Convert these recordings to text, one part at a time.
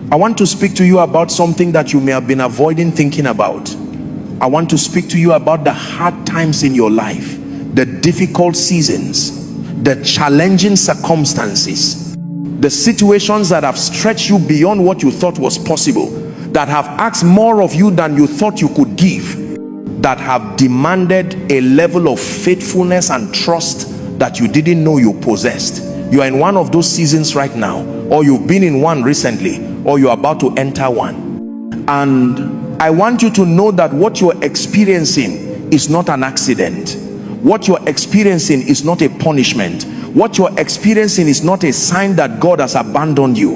I want to speak to you about something that you may have been avoiding thinking about. I want to speak to you about the hard times in your life, the difficult seasons, the challenging circumstances, the situations that have stretched you beyond what you thought was possible, that have asked more of you than you thought you could give, that have demanded a level of faithfulness and trust that you didn't know you possessed. You are in one of those seasons right now, or you've been in one recently, or you're about to enter one. And I want you to know that what you're experiencing is not an accident. What you're experiencing is not a punishment. What you're experiencing is not a sign that God has abandoned you.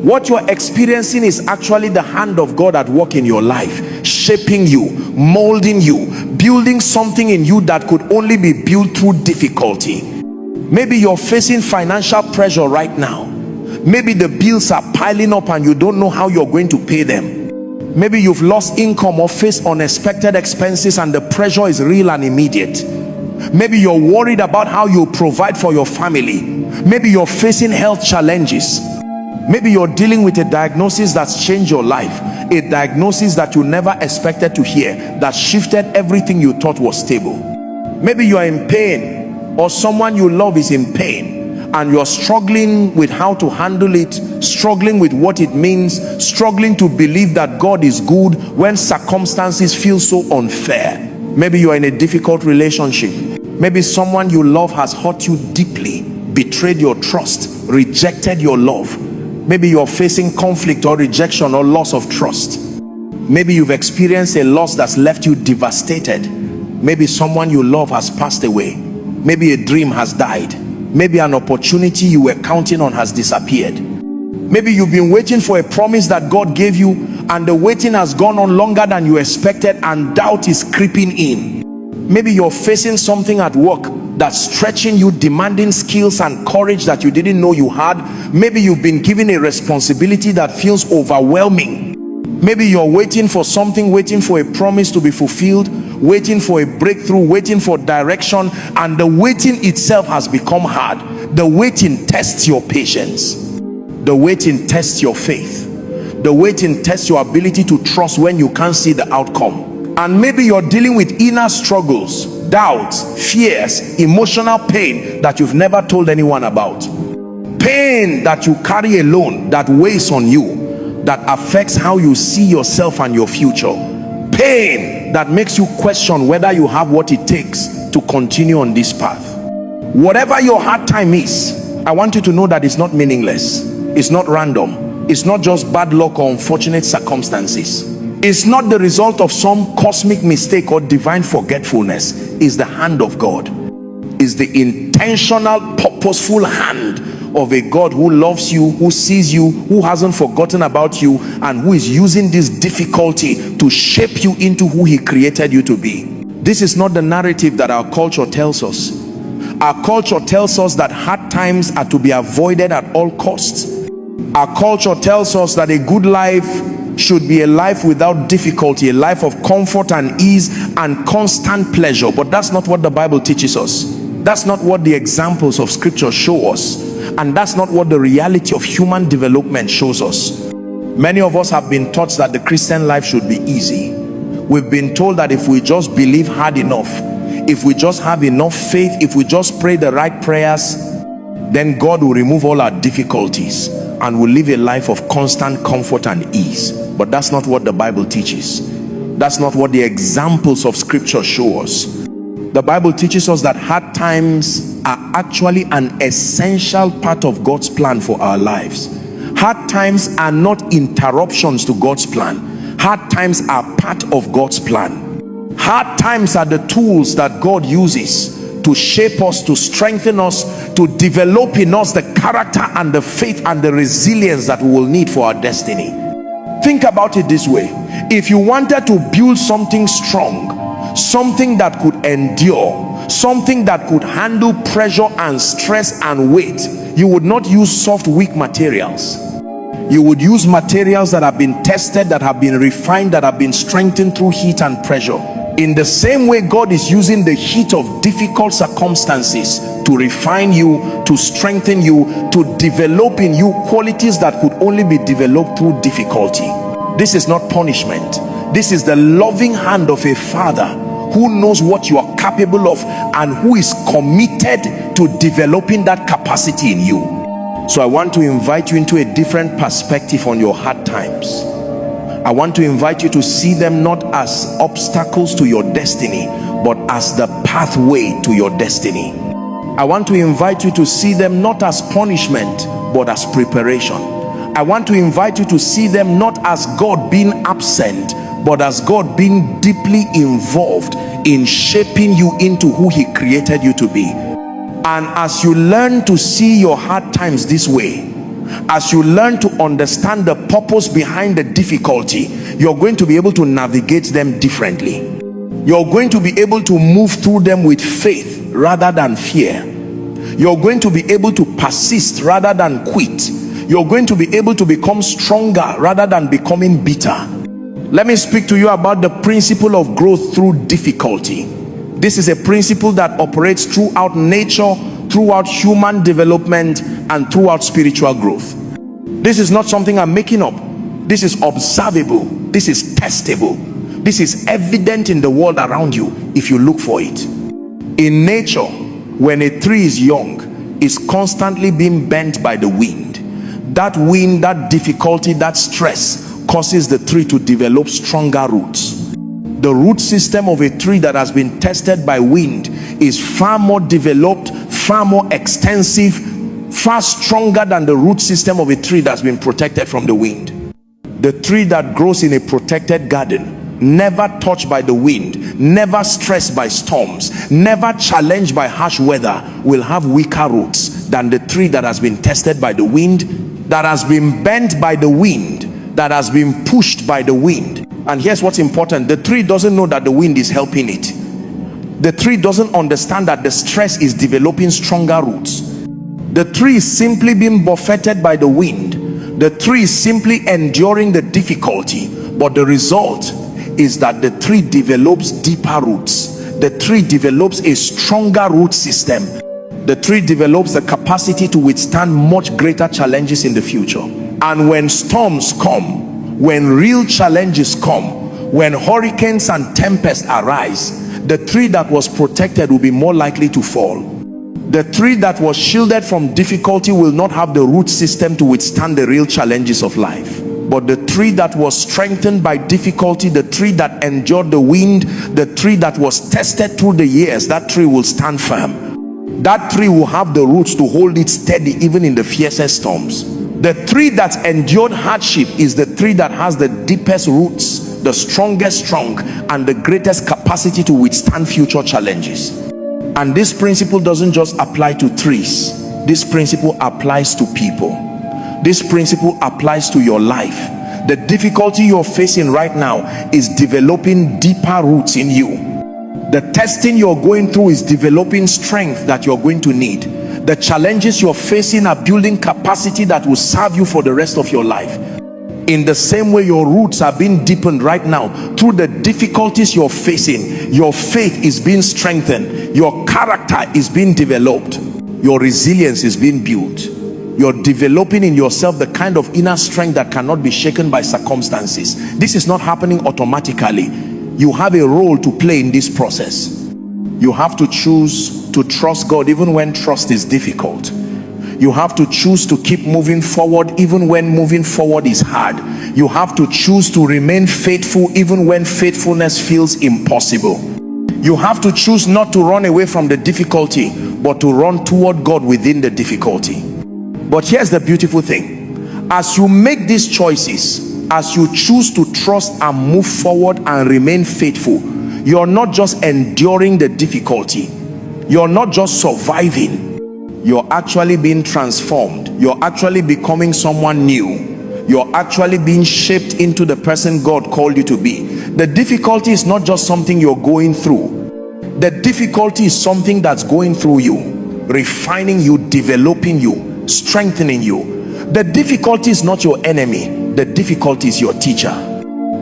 What you're experiencing is actually the hand of God at work in your life, shaping you, molding you, building something in you that could only be built through difficulty. Maybe you're facing financial pressure right now. Maybe the bills are piling up and you don't know how you're going to pay them. Maybe you've lost income or faced unexpected expenses and the pressure is real and immediate. Maybe you're worried about how you provide for your family. Maybe you're facing health challenges. Maybe you're dealing with a diagnosis that's changed your life, a diagnosis that you never expected to hear, that shifted everything you thought was stable. Maybe you are in pain, or someone you love is in pain, and you're struggling with how to handle it, struggling with what it means, struggling to believe that God is good when circumstances feel so unfair. Maybe you are in a difficult relationship. Maybe someone you love has hurt you deeply, betrayed your trust, rejected your love. Maybe you're facing conflict or rejection or loss of trust. Maybe you've experienced a loss that's left you devastated. Maybe someone you love has passed away. Maybe a dream has died. Maybe an opportunity you were counting on has disappeared. Maybe you've been waiting for a promise that God gave you, and the waiting has gone on longer than you expected, and doubt is creeping in. Maybe you're facing something at work that's stretching you, demanding skills and courage that you didn't know you had. Maybe you've been given a responsibility that feels overwhelming. Maybe you're waiting for something, waiting for a promise to be fulfilled, waiting for a breakthrough, waiting for direction, and the waiting itself has become hard. The waiting tests your patience. The waiting tests your faith. The waiting tests your ability to trust when you can't see the outcome. And maybe you're dealing with inner struggles, doubts, fears, emotional pain that you've never told anyone about. Pain that you carry alone, that weighs on you, that affects how you see yourself and your future. Pain that makes you question whether you have what it takes to continue on this path. Whatever your hard time is, I want you to know that it's not meaningless. It's not random. It's not just bad luck or unfortunate circumstances. It's not the result of some cosmic mistake or divine forgetfulness. It's the hand of God. It's the intentional, purposeful hand of a God who loves you, who sees you, who hasn't forgotten about you, and who is using this difficulty to shape you into who he created you to be. This is not the narrative that our culture tells us. Our culture tells us that hard times are to be avoided at all costs. Our culture tells us that a good life should be a life without difficulty, a life of comfort and ease and constant pleasure. But that's not what the Bible teaches us. That's not what the examples of scripture show us, and that's not what the reality of human development shows us. Many of us have been taught that the Christian life should be easy. We've been told that if we just believe hard enough, if we just have enough faith, if we just pray the right prayers, then God will remove all our difficulties and will live a life of constant comfort and ease. But that's not what the Bible teaches. That's not what the examples of scripture show us. The Bible teaches us that hard times are actually an essential part of God's plan for our lives. Hard times are not interruptions to God's plan. Hard times are part of God's plan. Hard times are the tools that God uses to shape us, to strengthen us, to develop in us the character and the faith and the resilience that we will need for our destiny. Think about it this way. If you wanted to build something strong, something that could endure, something that could handle pressure and stress and weight, you would not use soft, weak materials. You would use materials that have been tested, that have been refined, that have been strengthened through heat and pressure. In the same way, God is using the heat of difficult circumstances to refine you, to strengthen you, to develop in you qualities that could only be developed through difficulty. This is not punishment. This is the loving hand of a father who knows what you are capable of and who is committed to developing that capacity in you. So I want to invite you into a different perspective on your hard times. I want to invite you to see them not as obstacles to your destiny, but as the pathway to your destiny. I want to invite you to see them not as punishment, but as preparation. I want to invite you to see them not as God being absent, but as God being deeply involved in shaping you into who He created you to be. And as you learn to see your hard times this way, as you learn to understand the purpose behind the difficulty, you're going to be able to navigate them differently. You're going to be able to move through them with faith rather than fear. You're going to be able to persist rather than quit. You're going to be able to become stronger rather than becoming bitter. Let me speak to you about the principle of growth through difficulty. This is a principle that operates throughout nature, throughout human development, and throughout spiritual growth. This is not something I'm making up. This is observable. This is testable. This is evident in the world around you if you look for it. In nature, when a tree is young, it's constantly being bent by the wind. That wind, that difficulty, that stress causes the tree to develop stronger roots. The root system of a tree that has been tested by wind is far more developed, far more extensive, far stronger than the root system of a tree that's been protected from the wind. The tree that grows in a protected garden, never touched by the wind, never stressed by storms, never challenged by harsh weather, will have weaker roots than the tree that has been tested by the wind, that has been bent by the wind, that has been pushed by the wind. And here's what's important: the tree doesn't know that the wind is helping it. The tree doesn't understand that the stress is developing stronger roots. The tree is simply being buffeted by the wind. The tree is simply enduring the difficulty, but the result is that the tree develops deeper roots. The tree develops a stronger root system. The tree develops the capacity to withstand much greater challenges in the future. And when storms come, when real challenges come, when hurricanes and tempests arise, the tree that was protected will be more likely to fall. The tree that was shielded from difficulty will not have the root system to withstand the real challenges of life. But the tree that was strengthened by difficulty, the tree that endured the wind, the tree that was tested through the years, that tree will stand firm. That tree will have the roots to hold it steady even in the fiercest storms. The tree that's endured hardship is the tree that has the deepest roots, the strongest trunk, and the greatest capacity to withstand future challenges. And this principle doesn't just apply to trees. This principle applies to people. This principle applies to your life. The difficulty you're facing right now is developing deeper roots in you. The testing you're going through is developing strength that you're going to need. The challenges you're facing are building capacity that will serve you for the rest of your life. In the same way, your roots are being deepened right now through the difficulties you're facing. Your faith is being strengthened. Your character is being developed. Your resilience is being built. You're developing in yourself the kind of inner strength that cannot be shaken by circumstances. This is not happening automatically. You have a role to play in this process. You have to choose to trust God even when trust is difficult. You have to choose to keep moving forward even when moving forward is hard. You have to choose to remain faithful even when faithfulness feels impossible. You have to choose not to run away from the difficulty, but to run toward God within the difficulty. But here's the beautiful thing: as you make these choices, as you choose to trust and move forward and remain faithful, you're not just enduring the difficulty, you're not just surviving, you're actually being transformed. You're actually becoming someone new. You're actually being shaped into the person God called you to be. The difficulty is not just something you're going through. The difficulty is something that's going through you, refining you, developing you, strengthening you. The difficulty is not your enemy. The difficulty is your teacher.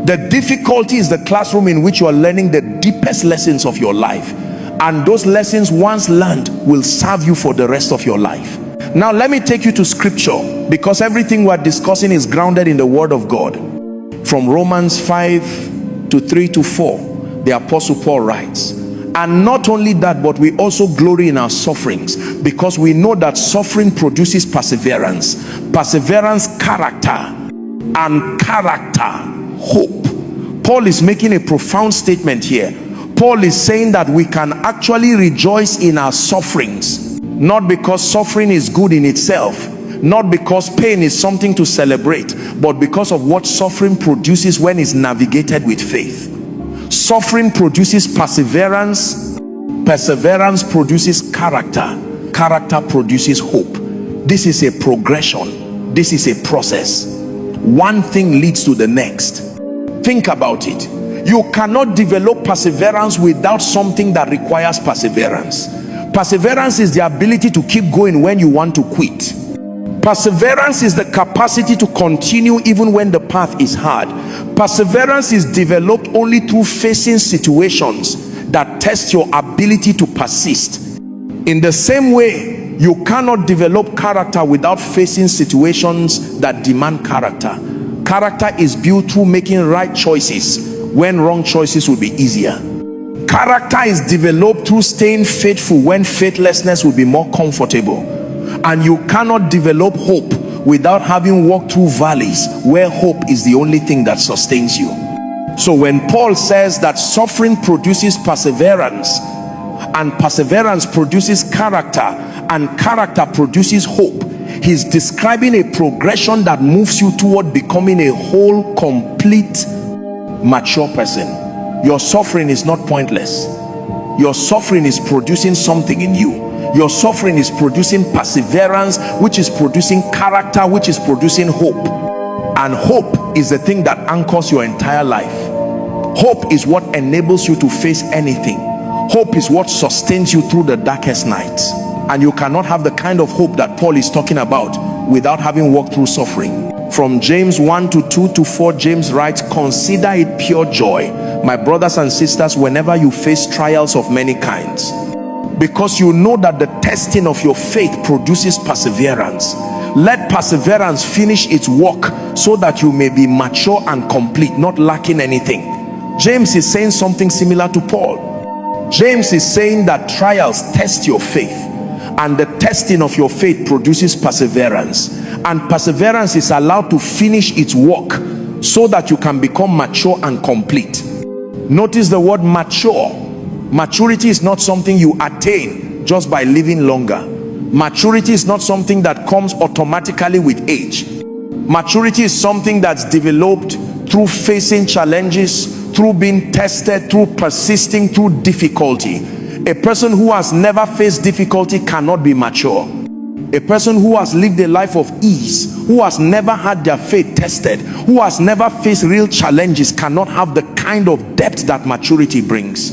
The difficulty is the classroom in which you are learning the deepest lessons of your life, and those lessons once learned will serve you for the rest of your life. Now let me take you to scripture, because everything we're discussing is grounded in the word of God. From Romans 5:3-4, the Apostle Paul writes, and not only that, but we also glory in our sufferings, because we know that suffering produces perseverance, perseverance character, and character hope. Paul is making a profound statement here. Paul is saying that we can actually rejoice in our sufferings, not because suffering is good in itself, not because pain is something to celebrate, but because of what suffering produces when it's navigated with faith. Suffering produces perseverance, perseverance produces character, character produces hope. This is a progression, this is a process. One thing leads to the next. Think about it. You cannot develop perseverance without something that requires perseverance. Perseverance is the ability to keep going when you want to quit. Perseverance is the capacity to continue even when the path is hard. Perseverance is developed only through facing situations that test your ability to persist. In the same way, you cannot develop character without facing situations that demand character. Character is built through making right choices when wrong choices will be easier. Character is developed through staying faithful when faithlessness will be more comfortable. And you cannot develop hope without having walked through valleys where hope is the only thing that sustains you. So when Paul says that suffering produces perseverance, and perseverance produces character, and character produces hope, he's describing a progression that moves you toward becoming a whole, complete, mature person. Your suffering is not pointless. Your suffering is producing something in you. Your suffering is producing perseverance, which is producing character, which is producing hope. And hope is the thing that anchors your entire life. Hope is what enables you to face anything. Hope is what sustains you through the darkest nights. And you cannot have the kind of hope that Paul is talking about without having walked through suffering. From James 1:2-4, James writes, consider it pure joy, my brothers and sisters, whenever you face trials of many kinds, because you know that the testing of your faith produces perseverance. Let perseverance finish its work, so that you may be mature and complete, not lacking anything. James is saying something similar to Paul. James is saying that trials test your faith, and the testing of your faith produces perseverance, and perseverance is allowed to finish its work so that you can become mature and complete. Notice the word mature. Maturity is not something you attain just by living longer. Maturity is not something that comes automatically with age. Maturity is something that's developed through facing challenges, through being tested, through persisting through difficulty. A person who has never faced difficulty cannot be mature. A person who has lived a life of ease, who has never had their faith tested, who has never faced real challenges, cannot have the kind of depth that maturity brings.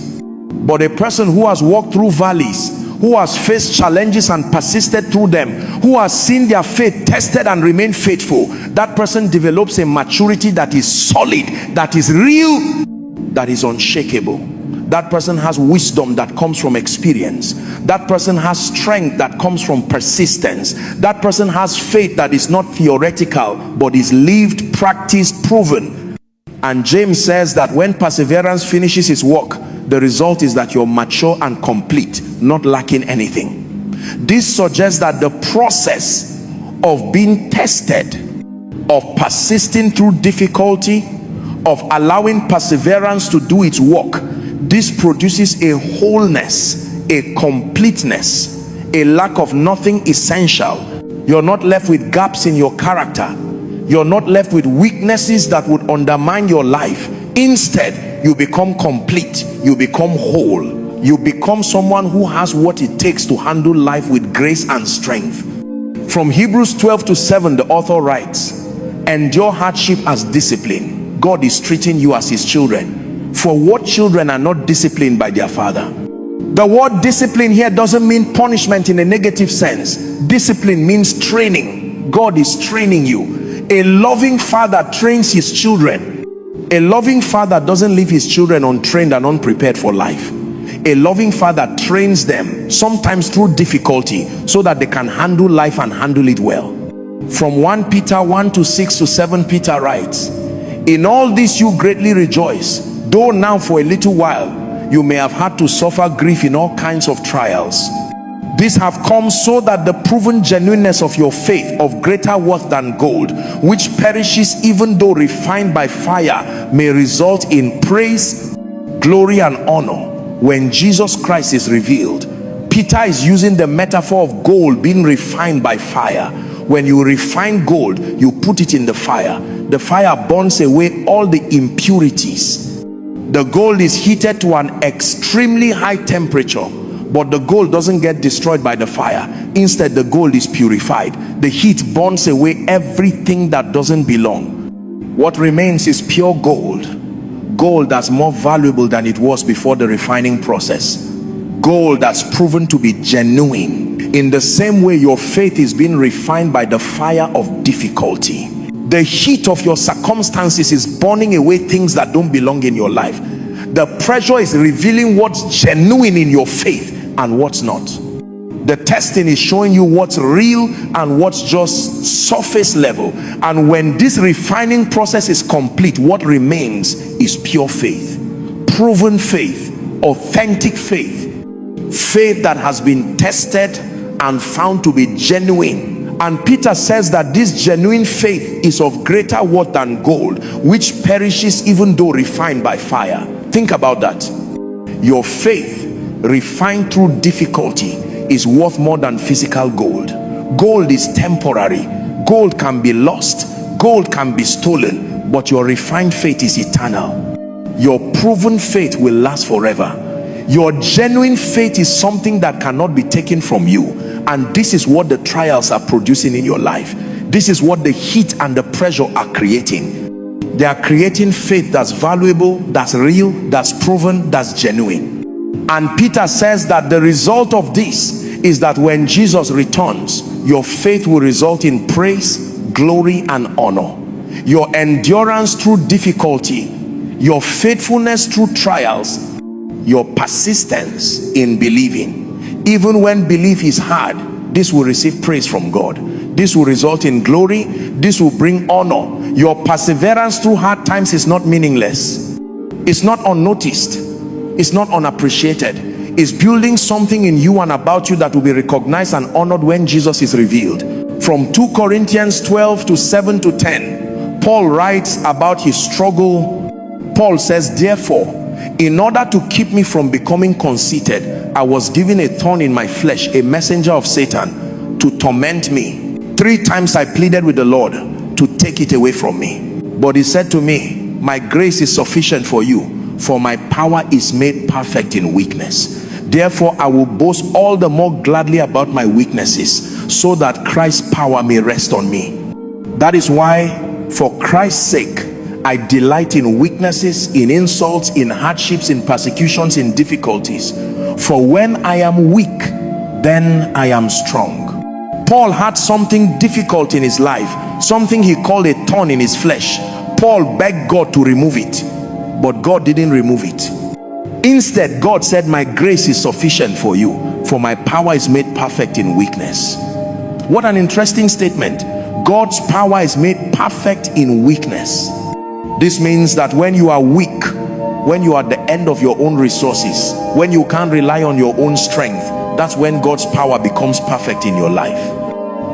But a person who has walked through valleys, who has faced challenges and persisted through them, who has seen their faith tested and remained faithful, that person develops a maturity that is solid, that is real, that is unshakable. That person has wisdom that comes from experience. That person has strength that comes from persistence. That person has faith that is not theoretical but is lived, practiced, proven. And James says that when perseverance finishes its work, the result is that you're mature and complete, not lacking anything. This suggests that the process of being tested, of persisting through difficulty, of allowing perseverance to do its work, this produces a wholeness, a completeness, a lack of nothing essential. You're not left with gaps in your character. You're not left with weaknesses that would undermine your life. Instead, you become complete, you become whole, you become someone who has what it takes to handle life with grace and strength. From Hebrews 12:7, the author writes, endure hardship as discipline. God is treating you as his children. For what children are not disciplined by their father? The word discipline here doesn't mean punishment in a negative sense. Discipline means training. God is training you. A loving father trains his children. A loving father doesn't leave his children untrained and unprepared for life. A loving father trains them, sometimes through difficulty, so that they can handle life and handle it well. From 1 Peter 1:6 to 7, Peter writes, in all this you greatly rejoice, though now for a little while you may have had to suffer grief in all kinds of trials. These have come so that the proven genuineness of your faith, of greater worth than gold, which perishes even though refined by fire, may result in praise, glory and honor when Jesus Christ is revealed. Peter is using the metaphor of gold being refined by fire. When you refine gold, you put it in the fire. The fire burns away all the impurities. The gold is heated to an extremely high temperature, but the gold doesn't get destroyed by the fire. Instead, the gold is purified. The heat burns away everything that doesn't belong. What remains is pure gold. Gold that's more valuable than it was before the refining process. Gold that's proven to be genuine. In the same way, your faith is being refined by the fire of difficulty. The heat of your circumstances is burning away things that don't belong in your life. The pressure is revealing what's genuine in your faith and what's not. The testing is showing you what's real and what's just surface level. And when this refining process is complete, what remains is pure faith, proven faith, authentic faith, faith that has been tested and found to be genuine. And Peter says that this genuine faith is of greater worth than gold, which perishes even though refined by fire. Think about that. Your faith refined through difficulty is worth more than physical gold. Gold is temporary. Gold can be lost. Gold can be stolen. But your refined faith is eternal. Your proven faith will last forever. Your genuine faith is something that cannot be taken from you. And this is what the trials are producing in your life. This is what the heat and the pressure are creating. They are creating faith that's valuable, that's real, that's proven, that's genuine. And Peter says that the result of this is that when Jesus returns, your faith will result in praise, glory and honor. Your endurance through difficulty, your faithfulness through trials, your persistence in believing, even when belief is hard, this will receive praise from God. This will result in glory. This will bring honor. Your perseverance through hard times is not meaningless. It's not unnoticed. It's not unappreciated. It's building something in you and about you that will be recognized and honored when Jesus is revealed. From 2 Corinthians 12 to 7 to 10, Paul writes about his struggle. Paul says, therefore, in order to keep me from becoming conceited, I was given a thorn in my flesh, a messenger of Satan, to torment me. 3 times I pleaded with the Lord to take it away from me. But he said to me, my grace is sufficient for you, for my power is made perfect in weakness. Therefore, I will boast all the more gladly about my weaknesses, so that Christ's power may rest on me. That is why, for Christ's sake, I delight in weaknesses, in insults, in hardships, in persecutions, in difficulties. For when I am weak, then I am strong. Paul had something difficult in his life, something he called a thorn in his flesh. Paul begged God to remove it, but God didn't remove it. Instead, God said, my grace is sufficient for you, for my power is made perfect in weakness. What an interesting statement. God's power is made perfect in weakness. This means that when you are weak, when you are at the end of your own resources, when you can't rely on your own strength, that's when God's power becomes perfect in your life.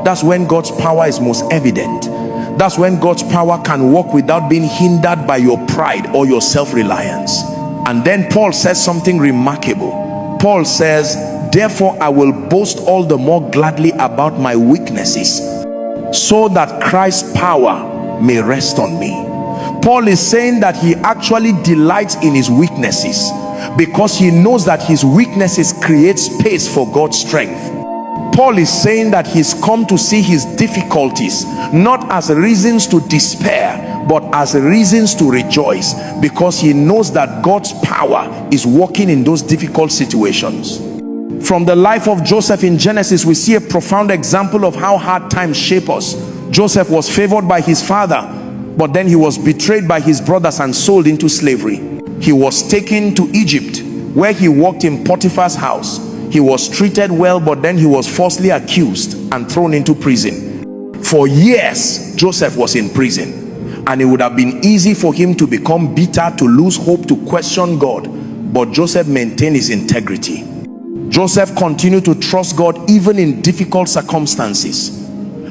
That's when God's power is most evident. That's when God's power can work without being hindered by your pride or your self-reliance. And then Paul says something remarkable. Paul says, therefore I will boast all the more gladly about my weaknesses, so that Christ's power may rest on me. Paul is saying that he actually delights in his weaknesses, because he knows that his weaknesses create space for God's strength. Paul is saying that he's come to see his difficulties not as reasons to despair, but as reasons to rejoice, because he knows that God's power is working in those difficult situations. From the life of Joseph in Genesis, we see a profound example of how hard times shape us. Joseph was favored by his father, but then he was betrayed by his brothers and sold into slavery. He was taken to Egypt, where he worked in Potiphar's house. He was treated well, but then he was falsely accused and thrown into prison. For years Joseph was in prison, and it would have been easy for him to become bitter, to lose hope, to question God, but Joseph maintained his integrity. Joseph continued to trust God even in difficult circumstances,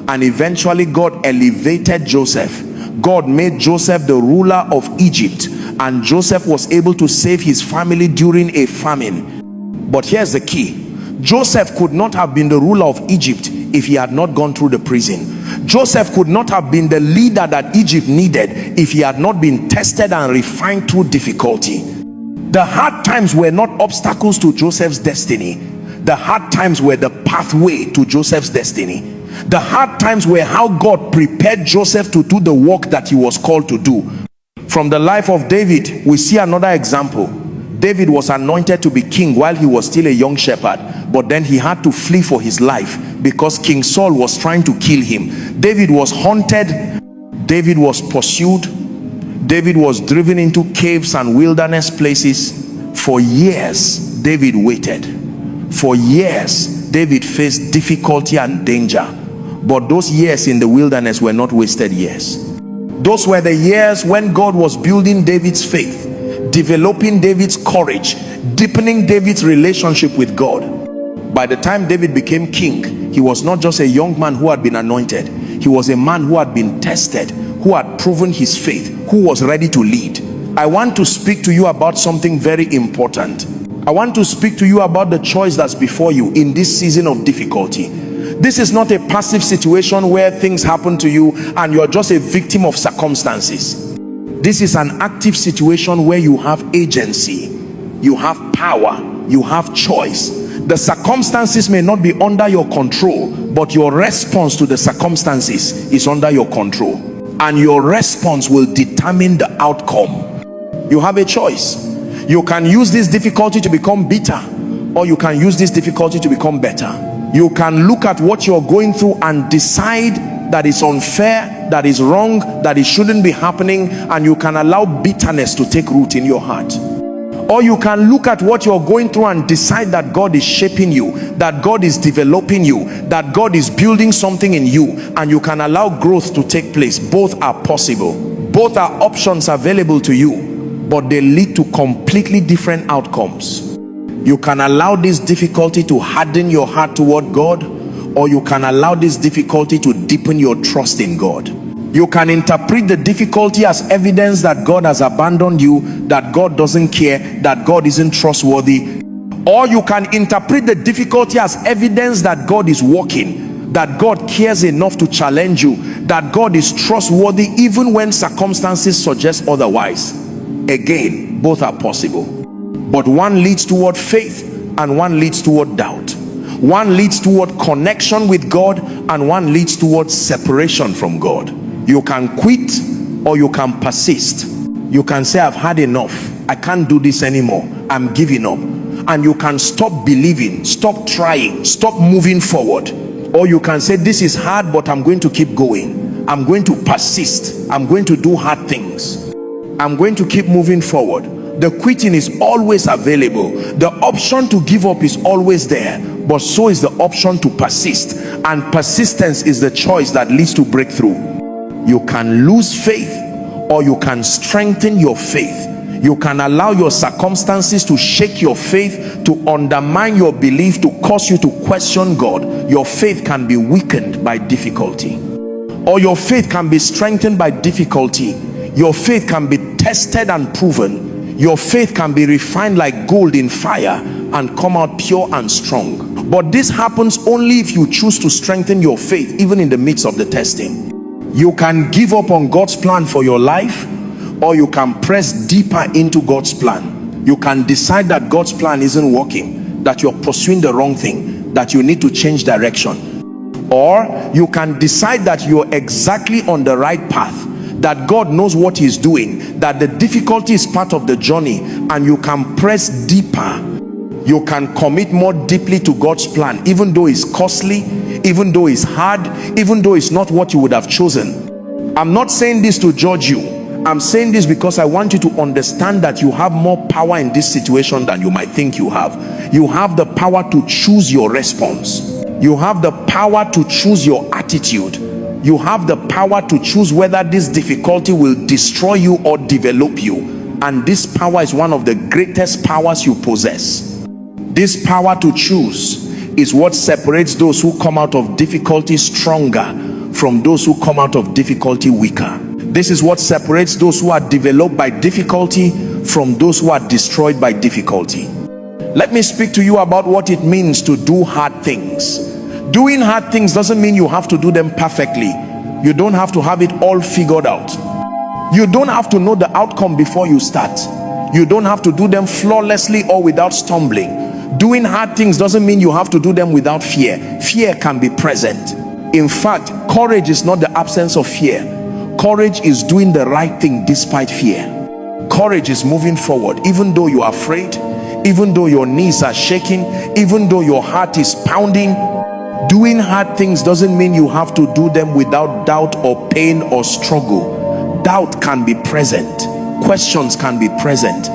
and eventually God elevated Joseph. God made Joseph the ruler of Egypt, and Joseph was able to save his family during a famine. But here's the key: Joseph could not have been the ruler of Egypt if he had not gone through the prison. Joseph could not have been the leader that Egypt needed if he had not been tested and refined through difficulty. The hard times were not obstacles to Joseph's destiny. The hard times were the pathway to Joseph's destiny. The hard times were how God prepared Joseph to do the work that he was called to do. From the life of David, we see another example. David was anointed to be king while he was still a young shepherd, but then he had to flee for his life because King Saul was trying to kill him. David was hunted, David was pursued, David was driven into caves and wilderness places. For years David waited. For years David faced difficulty and danger, but those years in the wilderness were not wasted years. Those were the years when God was building David's faith, developing David's courage, deepening David's relationship with God. By the time David became king, he was not just a young man who had been anointed. He was a man who had been tested, who had proven his faith, who was ready to lead. I want to speak to you about something very important. I want to speak to you about the choice that's before you in this season of difficulty. This is not a passive situation where things happen to you and you're just a victim of circumstances. This is an active situation where you have agency, you have power, you have choice. The circumstances may not be under your control, but your response to the circumstances is under your control, and your response will determine the outcome. You have a choice. You can use this difficulty to become bitter, or you can use this difficulty to become better. You can look at what you're going through and decide that it's unfair, that is wrong, that it shouldn't be happening, and you can allow bitterness to take root in your heart. Or you can look at what you're going through and decide that God is shaping you, that God is developing you, that God is building something in you, and you can allow growth to take place. Both are possible. Both are options available to you, but they lead to completely different outcomes. You can allow this difficulty to harden your heart toward God, or you can allow this difficulty to deepen your trust in God. You can interpret the difficulty as evidence that God has abandoned you, that God doesn't care, that God isn't trustworthy. Or you can interpret the difficulty as evidence that God is working, that God cares enough to challenge you, that God is trustworthy even when circumstances suggest otherwise. Again, both are possible. But one leads toward faith and one leads toward doubt. One leads toward connection with God and one leads toward separation from God. You can quit or you can persist. You can say, I've had enough, I can't do this anymore, I'm giving up. And you can stop believing, stop trying, stop moving forward. Or you can say, this is hard, but I'm going to keep going, I'm going to persist, I'm going to do hard things, I'm going to keep moving forward. The quitting is always available. The option to give up is always there, but so is the option to persist. And persistence is the choice that leads to breakthrough. You can lose faith or you can strengthen your faith. You can allow your circumstances to shake your faith, to undermine your belief, to cause you to question God. Your faith can be weakened by difficulty, or your faith can be strengthened by difficulty. Your faith can be tested and proven. Your faith can be refined like gold in fire and come out pure and strong. But this happens only if you choose to strengthen your faith even in the midst of the testing. You can give up on God's plan for your life, or you can press deeper into God's plan. You can decide that God's plan isn't working, that you're pursuing the wrong thing, that you need to change direction. Or you can decide that you're exactly on the right path, that God knows what he's doing, that the difficulty is part of the journey, and you can press deeper. You can commit more deeply to God's plan, even though it's costly, even though it's hard, even though it's not what you would have chosen. I'm not saying this to judge you. I'm saying this because I want you to understand that you have more power in this situation than you might think you have. You have the power to choose your response. You have the power to choose your attitude. You have the power to choose whether this difficulty will destroy you or develop you. And this power is one of the greatest powers you possess. This power to choose is what separates those who come out of difficulty stronger from those who come out of difficulty weaker. This is what separates those who are developed by difficulty from those who are destroyed by difficulty. Let me speak to you about what it means to do hard things. Doing hard things doesn't mean you have to do them perfectly. You don't have to have it all figured out. You don't have to know the outcome before you start. You don't have to do them flawlessly or without stumbling. Doing hard things doesn't mean you have to do them without fear. Fear can be present. In fact, courage is not the absence of fear. Courage is doing the right thing despite fear. Courage is moving forward even though you are afraid, even though your knees are shaking, even though your heart is pounding. Doing hard things doesn't mean you have to do them without doubt or pain or struggle. Doubt can be present. Questions can be present.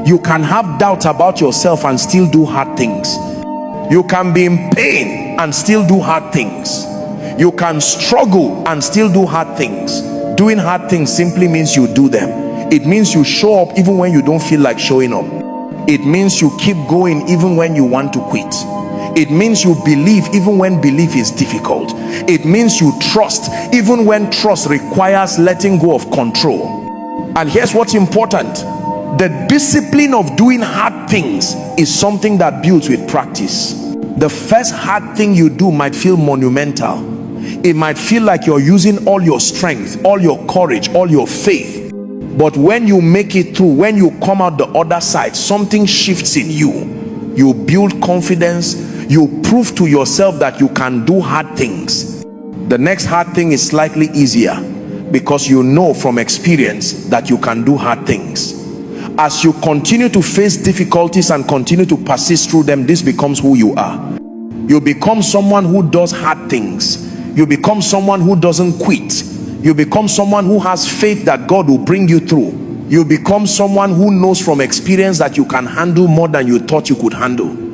You can have doubt about yourself and still do hard things. You can be in pain and still do hard things. You can struggle and still do hard things. Doing hard things simply means you do them. It means you show up even when you don't feel like showing up. It means you keep going even when you want to quit. It means you believe even when belief is difficult. It means you trust even when trust requires letting go of control. And here's what's important: the discipline of doing hard things is something that builds with practice. The first hard thing you do might feel monumental. It might feel like you're using all your strength, all your courage, all your faith. But when you make it through, when you come out the other side, something shifts in you. You build confidence. You prove to yourself that you can do hard things. The next hard thing is slightly easier because you know from experience that you can do hard things. As you continue to face difficulties and continue to persist through them, this becomes who you are. You become someone who does hard things. You become someone who doesn't quit. You become someone who has faith that God will bring you through. You become someone who knows from experience that you can handle more than you thought you could handle.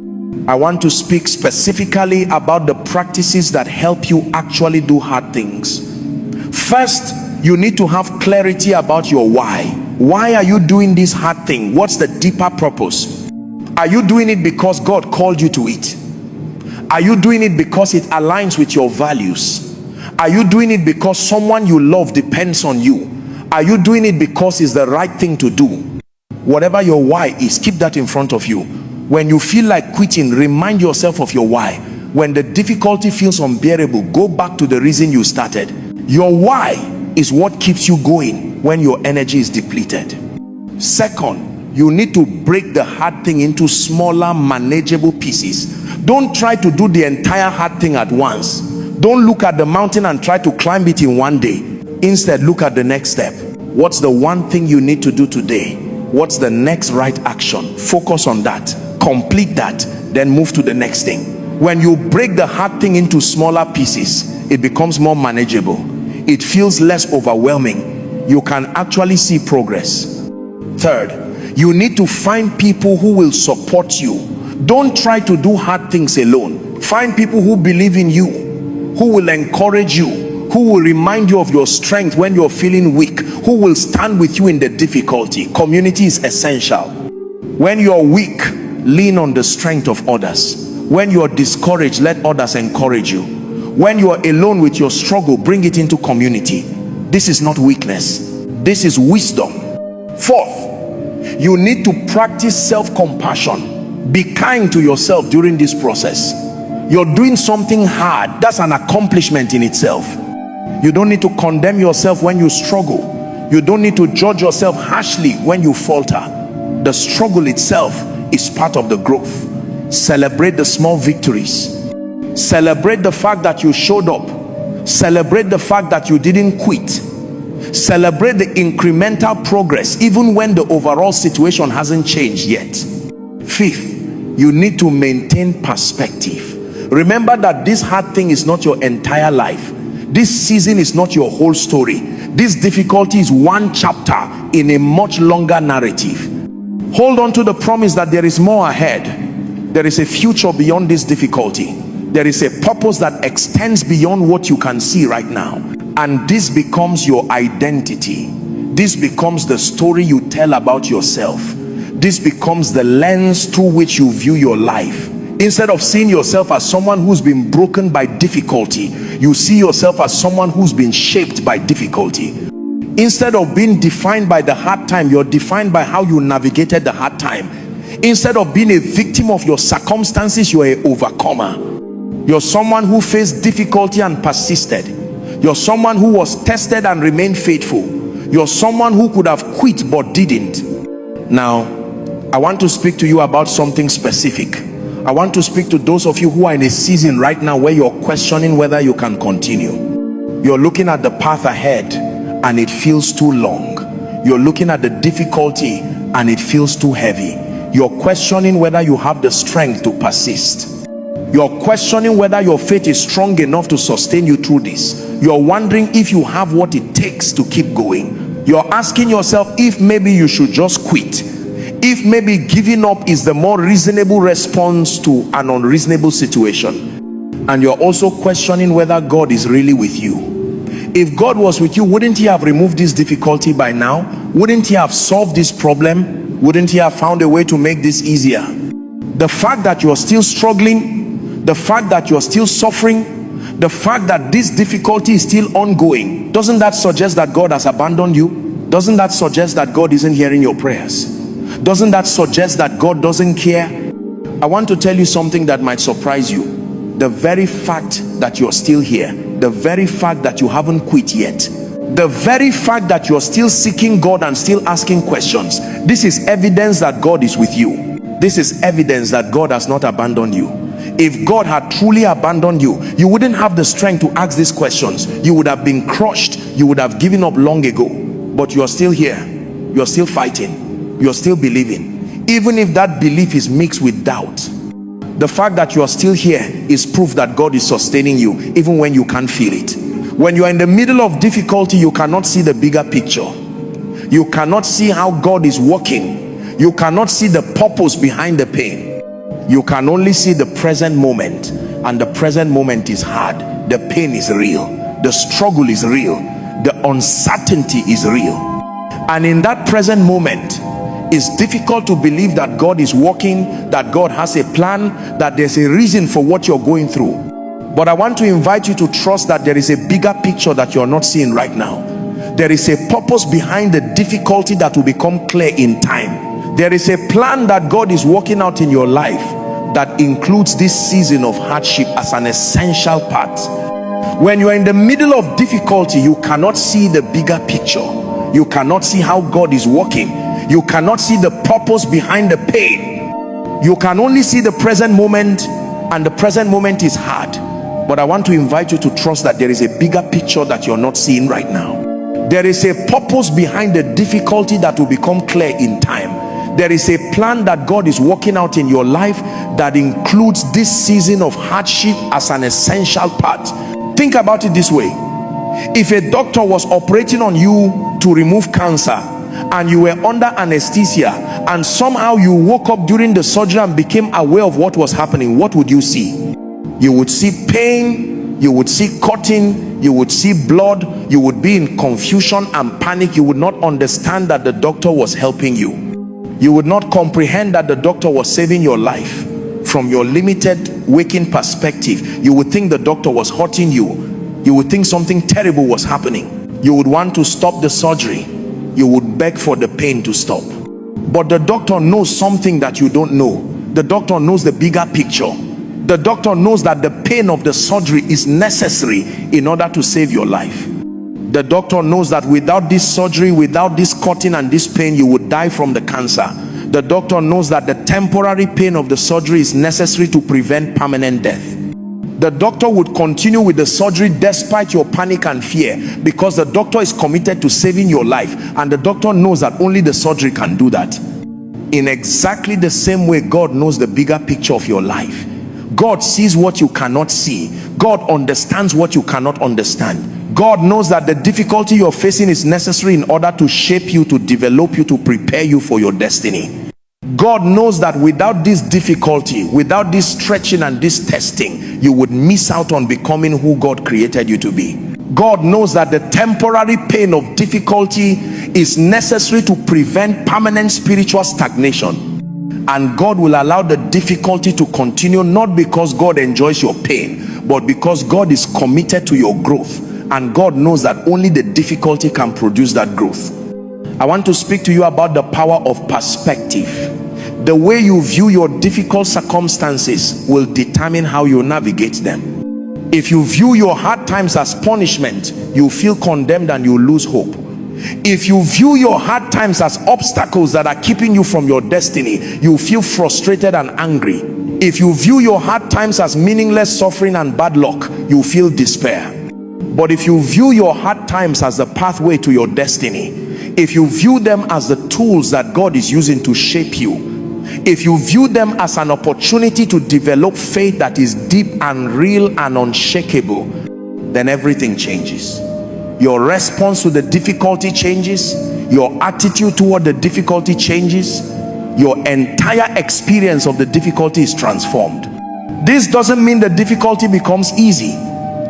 I want to speak specifically about the practices that help you actually do hard things. First, you need to have clarity about your why. Why are you doing this hard thing? What's the deeper purpose? Are you doing it because God called you to it? Are you doing it because it aligns with your values? Are you doing it because someone you love depends on you? Are you doing it because it's the right thing to do? Whatever your why is, keep that in front of you. When you feel like quitting, remind yourself of your why. When the difficulty feels unbearable, go back to the reason you started. Your why is what keeps you going when your energy is depleted. Second, you need to break the hard thing into smaller, manageable pieces. Don't try to do the entire hard thing at once. Don't look at the mountain and try to climb it in one day. Instead, look at the next step. What's the one thing you need to do today? What's the next right action? Focus on that. Complete that. Then move to the next thing. When you break the hard thing into smaller pieces, it becomes more manageable. It feels less overwhelming. You can actually see progress. Third, you need to find people who will support you. Don't try to do hard things alone. Find people who believe in you, who will encourage you, who will remind you of your strength when you're feeling weak, who will stand with you in the difficulty. Community is essential. When you're weak, lean on the strength of others. When you're discouraged, let others encourage you. When you're alone with your struggle, bring it into community. This is not weakness. This is wisdom. Fourth, you need to practice self-compassion. Be kind to yourself during this process. You're doing something hard. That's an accomplishment in itself. You don't need to condemn yourself when you struggle. You don't need to judge yourself harshly when you falter. The struggle itself is part of the growth. Celebrate the small victories. Celebrate the fact that you showed up. Celebrate the fact that you didn't quit. Celebrate the incremental progress even when the overall situation hasn't changed yet. Fifth, you need to maintain perspective. Remember that this hard thing is not your entire life. This season is not your whole story. This difficulty is one chapter in a much longer narrative. Hold on to the promise that there is more ahead. There is a future beyond this difficulty. There is a purpose that extends beyond what you can see right now. And this becomes your identity. This becomes the story you tell about yourself. This becomes the lens through which you view your life. Instead of seeing yourself as someone who's been broken by difficulty, you see yourself as someone who's been shaped by difficulty. Instead of being defined by the hard time, you're defined by how you navigated the hard time. Instead of being a victim of your circumstances, you're an overcomer. You're someone who faced difficulty and persisted. You're someone who was tested and remained faithful. You're someone who could have quit but didn't. Now, I want to speak to you about something specific. I want to speak to those of you who are in a season right now where you're questioning whether you can continue. You're looking at the path ahead and it feels too long. You're looking at the difficulty and it feels too heavy. You're questioning whether you have the strength to persist. You're questioning whether your faith is strong enough to sustain you through this. You're wondering if you have what it takes to keep going. You're asking yourself if maybe you should just quit. If maybe giving up is the more reasonable response to an unreasonable situation. And you're also questioning whether God is really with you. If God was with you, wouldn't he have removed this difficulty by now? Wouldn't he have solved this problem? Wouldn't he have found a way to make this easier? The fact that you're still struggling, the fact that you're still suffering, the fact that this difficulty is still ongoing, doesn't that suggest that God has abandoned you? Doesn't that suggest that God isn't hearing your prayers? Doesn't that suggest that God doesn't care? I want to tell you something that might surprise you. The very fact that you're still here, the very fact that you haven't quit yet, the very fact that you're still seeking God and still asking questions, this is evidence that God is with you. This is evidence that God has not abandoned you. If God had truly abandoned you, you wouldn't have the strength to ask these questions. You would have been crushed. You would have given up long ago. But you're still here. You're still fighting. You're still believing, even if that belief is mixed with doubt. The fact that you're still here is proof that God is sustaining you even when you can't feel it. When you're in the middle of difficulty, you cannot see the bigger picture. You cannot see how God is working. You cannot see the purpose behind the pain. You can only see the present moment, and the present moment is hard. The pain is real. The struggle is real. The uncertainty is real. And in that present moment, it's difficult to believe that God is working, that God has a plan, that there's a reason for what you're going through. But I want to invite you to trust that there is a bigger picture that you're not seeing right now. There is a purpose behind the difficulty that will become clear in time. There is a plan that God is working out in your life that includes this season of hardship as an essential part. When you're in the middle of difficulty, you cannot see the bigger picture. You cannot see how God is working. You cannot see the purpose behind the pain. You can only see the present moment, and the present moment is hard. But I want to invite you to trust that there is a bigger picture that you're not seeing right now. There is a purpose behind the difficulty that will become clear in time. There is a plan that God is working out in your life that includes this season of hardship as an essential part. Think about it this way. If a doctor was operating on you to remove cancer, and you were under anesthesia, and somehow you woke up during the surgery and became aware of what was happening, what would you see? You would see pain, you would see cutting, you would see blood, you would be in confusion and panic. You would not understand that the doctor was helping you. You would not comprehend that the doctor was saving your life. From your limited waking perspective, you would think the doctor was hurting you. You would think something terrible was happening. You would want to stop the surgery. You would beg for the pain to stop. But the doctor knows something that you don't know. The doctor knows the bigger picture. The doctor knows that the pain of the surgery is necessary in order to save your life. The doctor knows that without this surgery, without this cutting and this pain, you would die from the cancer. The doctor knows that the temporary pain of the surgery is necessary to prevent permanent death. The doctor would continue with the surgery despite your panic and fear, because the doctor is committed to saving your life, and the doctor knows that only the surgery can do that. In exactly the same way, God knows the bigger picture of your life. God sees what you cannot see. God understands what you cannot understand. God knows that the difficulty you're facing is necessary in order to shape you, to develop you, to prepare you for your destiny. God knows that without this difficulty, without this stretching and this testing, you would miss out on becoming who God created you to be. God knows that the temporary pain of difficulty is necessary to prevent permanent spiritual stagnation. And God will allow the difficulty to continue, not because God enjoys your pain, but because God is committed to your growth. And God knows that only the difficulty can produce that growth. I want to speak to you about the power of perspective. The way you view your difficult circumstances will determine how you navigate them. If you view your hard times as punishment, you feel condemned and you lose hope. If you view your hard times as obstacles that are keeping you from your destiny, you feel frustrated and angry. If you view your hard times as meaningless suffering and bad luck, you feel despair. But if you view your hard times as the pathway to your destiny, if you view them as the tools that God is using to shape you, if you view them as an opportunity to develop faith that is deep and real and unshakable, then everything changes. Your response to the difficulty changes. Your attitude toward the difficulty changes. Your entire experience of the difficulty is transformed. This doesn't mean the difficulty becomes easy.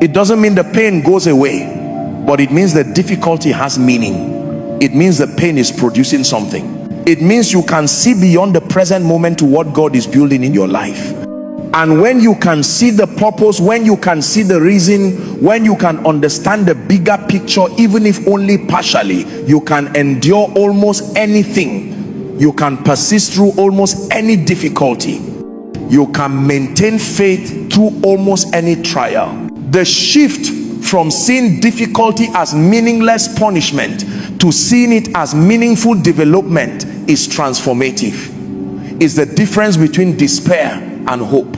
It doesn't mean the pain goes away, but it means the difficulty has meaning. It means the pain is producing something. It means you can see beyond the present moment to what God is building in your life. And when you can see the purpose, when you can see the reason, when you can understand the bigger picture, even if only partially, you can endure almost anything. You can persist through almost any difficulty. You can maintain faith through almost any trial. The shift from seeing difficulty as meaningless punishment to seeing it as meaningful development is transformative. It's the difference between despair and hope.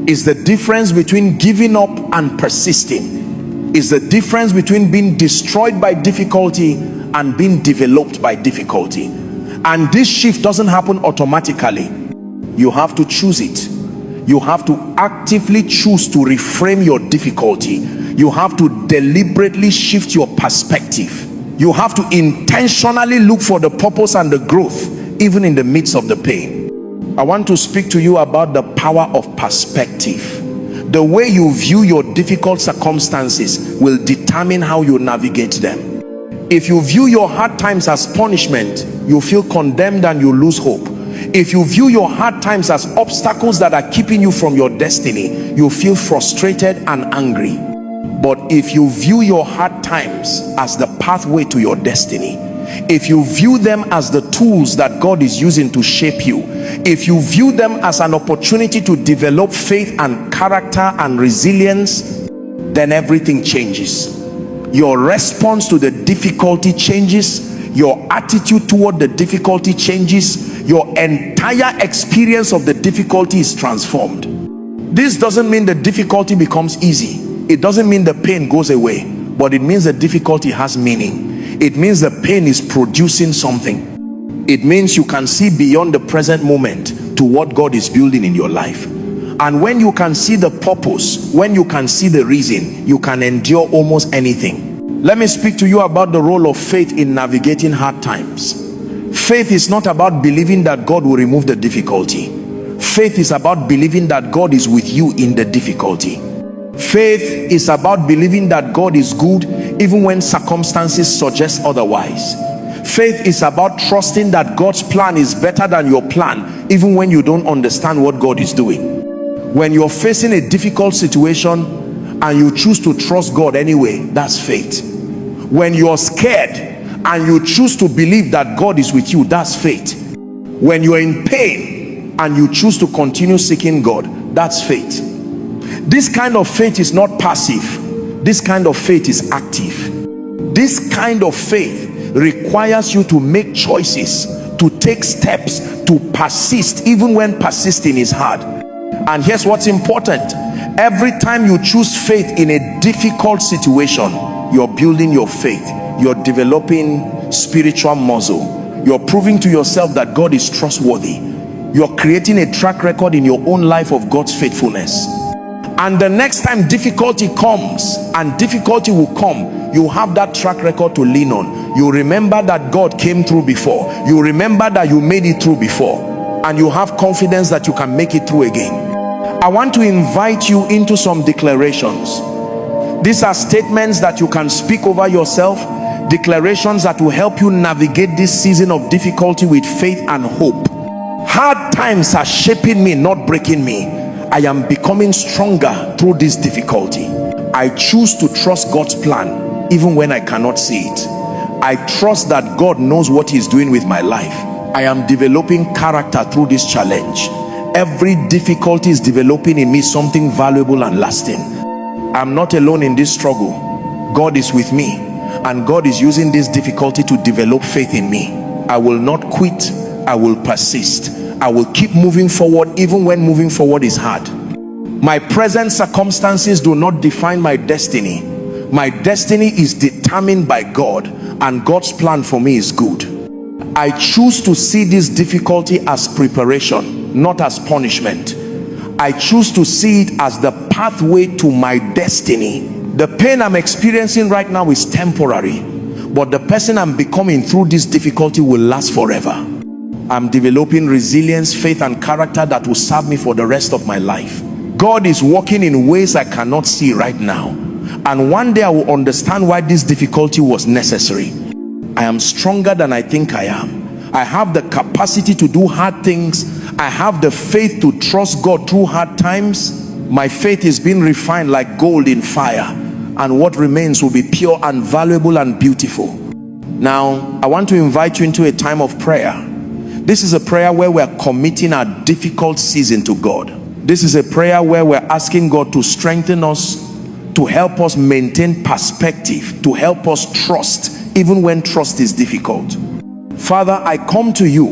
It's the difference between giving up and persisting. It's the difference between being destroyed by difficulty and being developed by difficulty. And this shift doesn't happen automatically. You have to choose it. You have to actively choose to reframe your difficulty. You have to deliberately shift your perspective. You have to intentionally look for the purpose and the growth even in the midst of the pain. I want to speak to you about the power of perspective. The way you view your difficult circumstances will determine how you navigate them. If you view your hard times as punishment, you feel condemned and you lose hope. If you view your hard times as obstacles that are keeping you from your destiny, you feel frustrated and angry. But if you view your hard times as the pathway to your destiny, if you view them as the tools that God is using to shape you, if you view them as an opportunity to develop faith and character and resilience, then everything changes. Your response to the difficulty changes. Your attitude toward the difficulty changes. Your entire experience of the difficulty is transformed. This doesn't mean the difficulty becomes easy. It doesn't mean the pain goes away, but it means the difficulty has meaning. It means the pain is producing something. It means you can see beyond the present moment to what God is building in your life. And when you can see the purpose, when you can see the reason, you can endure almost anything. Let me speak to you about the role of faith in navigating hard times. Faith is not about believing that God will remove the difficulty. Faith is about believing that God is with you in the difficulty. Faith is about believing that God is good even when circumstances suggest otherwise. Faith is about trusting that God's plan is better than your plan even when you don't understand what God is doing. When you're facing a difficult situation and you choose to trust God anyway, that's faith. When you're scared and you choose to believe that God is with you, that's faith. When you're in pain and you choose to continue seeking God, that's faith. This kind of faith is not passive. This kind of faith is active. This kind of faith requires you to make choices, to take steps, to persist even when persisting is hard. And here's what's important: every time you choose faith in a difficult situation, you're building your faith. You're developing spiritual muscle. You're proving to yourself that God is trustworthy. You're creating a track record in your own life of God's faithfulness. And the next time difficulty comes, and difficulty will come, you have that track record to lean on. You remember that God came through before. You remember that you made it through before, and you have confidence that you can make it through again. I want to invite you into some declarations. These are statements that you can speak over yourself, declarations that will help you navigate this season of difficulty with faith and hope. Hard times are shaping me, not breaking me. I am becoming stronger through this difficulty. I choose to trust God's plan even when I cannot see it. I trust that God knows what He's doing with my life. I am developing character through this challenge. Every difficulty is developing in me something valuable and lasting. I'm not alone in this struggle. God is with me, and God is using this difficulty to develop faith in me. I will not quit. I will persist. I will keep moving forward even when moving forward is hard. My present circumstances do not define my destiny. My destiny is determined by God, and God's plan for me is good. I choose to see this difficulty as preparation, not as punishment. I choose to see it as the pathway to my destiny. The pain I'm experiencing right now is temporary, but the person I'm becoming through this difficulty will last forever. I'm developing resilience, faith, and character that will serve me for the rest of my life. God is working in ways I cannot see right now, and one day I will understand why this difficulty was necessary. I am stronger than I think I am. I have the capacity to do hard things. I have the faith to trust God through hard times. My faith is being refined like gold in fire, and what remains will be pure and valuable and beautiful. Now, I want to invite you into a time of prayer. This is a prayer where we're committing our difficult season to God. This is a prayer where we're asking God to strengthen us, to help us maintain perspective, to help us trust even when trust is difficult. Father, I come to you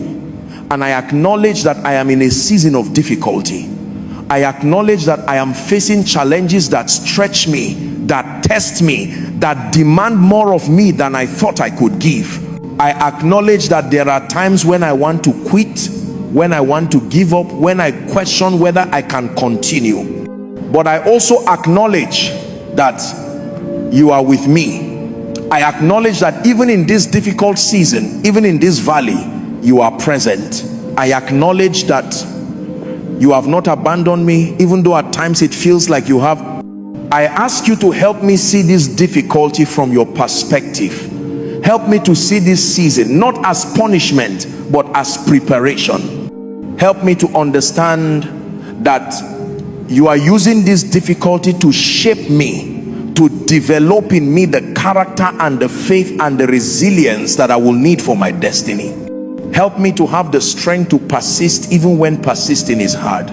and I acknowledge that I am in a season of difficulty. I acknowledge that I am facing challenges that stretch me, that test me, that demand more of me than I thought I could give. I acknowledge that there are times when I want to quit, when I want to give up, when I question whether I can continue. But I also acknowledge that you are with me. I acknowledge that even in this difficult season, even in this valley, you are present. I acknowledge that you have not abandoned me, even though at times it feels like you have. I ask you to help me see this difficulty from your perspective. Help me to see this season not as punishment but as preparation. Help me to understand that you are using this difficulty to shape me, to develop in me the character and the faith and the resilience that I will need for my destiny. Help me to have the strength to persist even when persisting is hard.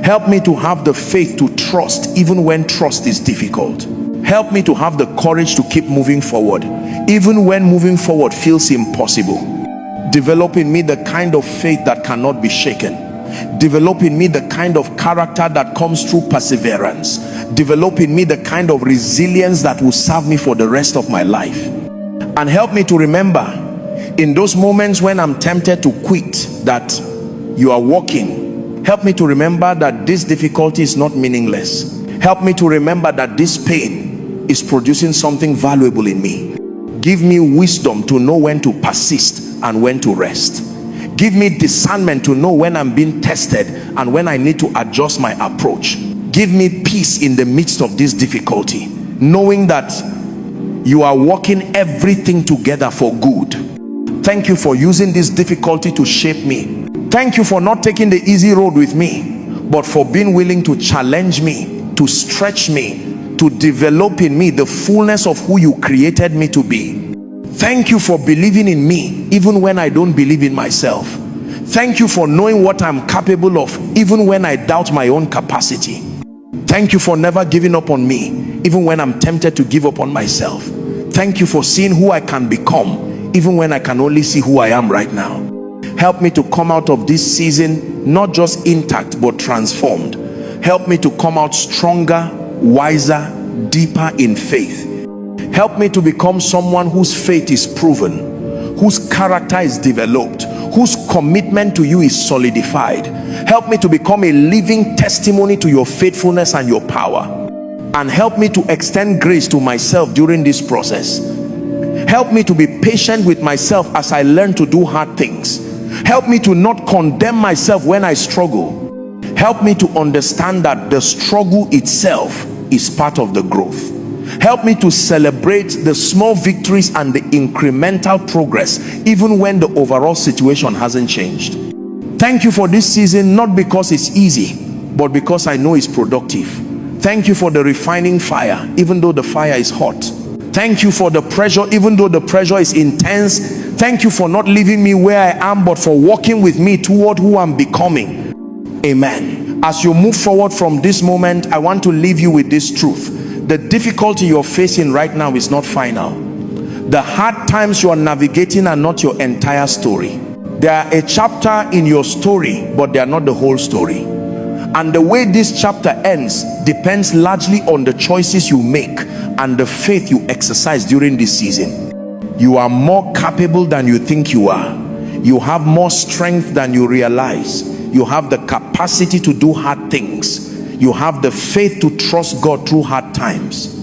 Help me to have the faith to trust even when trust is difficult. Help me to have the courage to keep moving forward even when moving forward feels impossible. Develop in me the kind of faith that cannot be shaken. Develop in me the kind of character that comes through perseverance. Develop in me the kind of resilience that will serve me for the rest of my life. And help me to remember in those moments when I'm tempted to quit that you are working. Help me to remember that this difficulty is not meaningless. Help me to remember that this pain is producing something valuable in me. Give me wisdom to know when to persist and when to rest. Give me discernment to know when I'm being tested and when I need to adjust my approach. Give me peace in the midst of this difficulty, knowing that you are working everything together for good. Thank you for using this difficulty to shape me. Thank you for not taking the easy road with me, but for being willing to challenge me, to stretch me, to develop in me the fullness of who you created me to be. Thank you for believing in me even when I don't believe in myself. Thank you for knowing what I'm capable of even when I doubt my own capacity. Thank you for never giving up on me even when I'm tempted to give up on myself. Thank you for seeing who I can become even when I can only see who I am right now. Help me to come out of this season not just intact but transformed. Help me to come out stronger, wiser, deeper in faith. Help me to become someone whose faith is proven, whose character is developed, whose commitment to you is solidified. Help me to become a living testimony to your faithfulness and your power. And help me to extend grace to myself during this process. Help me to be patient with myself as I learn to do hard things. Help me to not condemn myself when I struggle. Help me to understand that the struggle itself is part of the growth. Help me to celebrate the small victories and the incremental progress, even when the overall situation hasn't changed. Thank you for this season, not because it's easy, but because I know it's productive. Thank you for the refining fire, even though the fire is hot. Thank you for the pressure, even though the pressure is intense. Thank you for not leaving me where I am, but for walking with me toward who I'm becoming. Amen. As you move forward from this moment, I want to leave you with this truth. The difficulty you're facing right now is not final. The hard times you are navigating are not your entire story. They are a chapter in your story, but they are not the whole story. And the way this chapter ends depends largely on the choices you make and the faith you exercise during this season. You are more capable than you think you are. You have more strength than you realize. You have the capacity to do hard things. You have the faith to trust God through hard times.